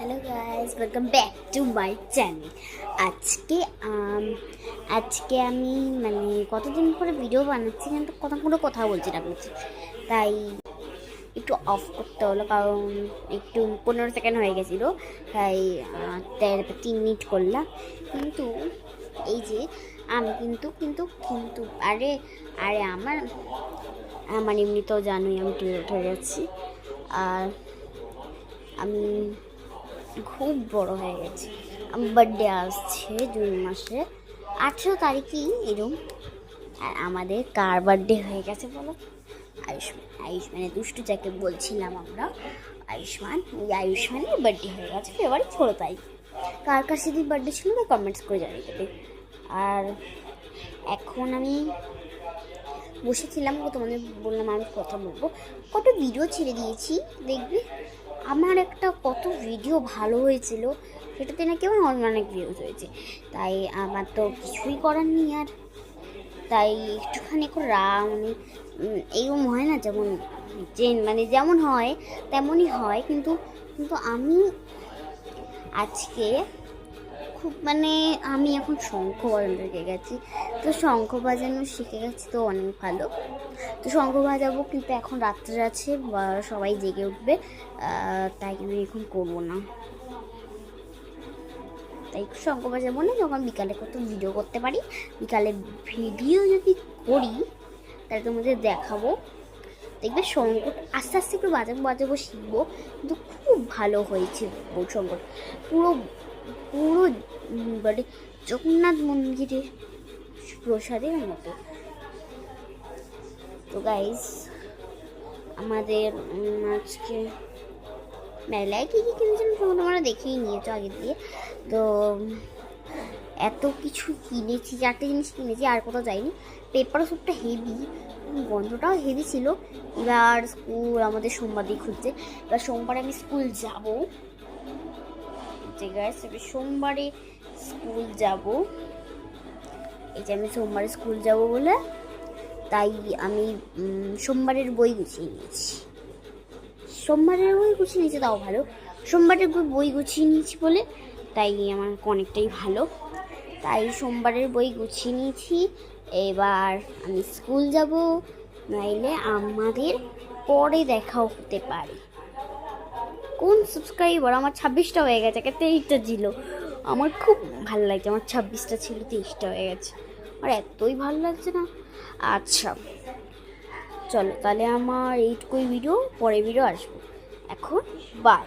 Hello guys, welcome back to my channel. আজকে আমি কতদিন পরে ভিডিও বানাচ্ছি, কিন্তু কথা বলছি না বলছি, তাই একটু অফ করতে হলো, কারণ একটু 15 সেকেন্ড হয়ে গেছিলো, তাই 3 মিনিট করলাম। কিন্তু এই যে আমি কিন্তু আরে আরে আমার আমার এমনিতেও জানোই আমি টুয়েলভ হয়ে যাচ্ছি, আর আমি খুব বড় হয়ে গেছি। আমার বার্থডে আসছে জুন মাসে 18 তারিখই এরকম। আর আমাদের কার বার্থডে হয়ে গেছে বলো? আয়ুষ্মানের দুষ্টু যাকে বলছিলাম আমরা, ওই আয়ুষ্মানের বার্থডে হয়ে গেছে ফেব্রুয়ারি 16 তারিখ। কার কার সেদিন বার্থডে ছিল না কমেন্টস করে জানিয়ে দেবে। আর এখন আমি বসেছিলাম, তোমাদের বললাম আমি কথা বলবো, কত ভিডিও ছেড়ে দিয়েছি দেখবি। আমার একটা কত ভিডিও ভালো হয়েছিল, সেটাতে নাকি আমার অনেক ভিউজ হয়েছে, তাই আমার তো কিছুই করার নেই। আর তাই একটুখানি এইরকম হয় না, যেমন হয় তেমনই হয়, কিন্তু কিন্তু আমি আজকে খুব আমি এখন শঙ্খ বাজানো শিখে গেছি। তো শঙ্খ বাজানো শিখে গেছি তো অনেক ভালো। তো শঙ্খ বাজাবো, কিন্তু এখন রাত্রে আছে বা সবাই জেগে উঠবে, তাই আমি এখন করবো না। তাই শঙ্খ বাজাবো না, যখন বিকালে কত ভিডিও করতে পারি, বিকালে ভিডিও যদি করি তাহলে তোমাদের দেখাবো। দেখবে শঙ্খ আস্তে আস্তে একটু বাজাবো শিখবো, কিন্তু খুব ভালো হয়েছে শঙ্খ, পুরো পুরো জগন্নাথ মন্দিরের প্রসাদের মতো। তো গাইস, আমাদের আজকে মেলায় কী কী কিনেছেন তোমরা দেখেই নিয়েছো আগে দিয়ে। তো এত কিছু কিনেছি, 4টে জিনিস কিনেছি, আর কোথাও যাইনি। পেপার স্যুপটা হেভি, গন্ধটাও হেভি ছিল। এবার স্কুল আমাদের সোমবার দিয়ে খুঁজছে, এবার সোমবারে আমি স্কুল যাবো। সোমবারে স্কুল যাব, এই যে আমি সোমবারে স্কুল যাব বলে তাই আমি সোমবারের বই গুছিয়ে নিয়েছি। তাও ভালো, সোমবারের বই গুছিয়ে নিয়েছি বলে তাই আমার অনেকটাই ভালো। তাই সোমবারের বই গুছিয়ে নিয়েছি। এবার আমি স্কুল যাব, নাইলে আমাদের পরে দেখাও হতে পারে। কোন সাবস্ক্রাইবার আমার 26টা হয়ে গেছে, 23টা ছিল। আমার খুব ভালো লাগছে, আমার 26টা ছিল 23টা হয়ে গেছে, আর এতই ভালো লাগছে না। আচ্ছা চলো তাহলে আমার এইটুকুই ভিডিও, পরে ভিডিও আসবো এখন, বাই।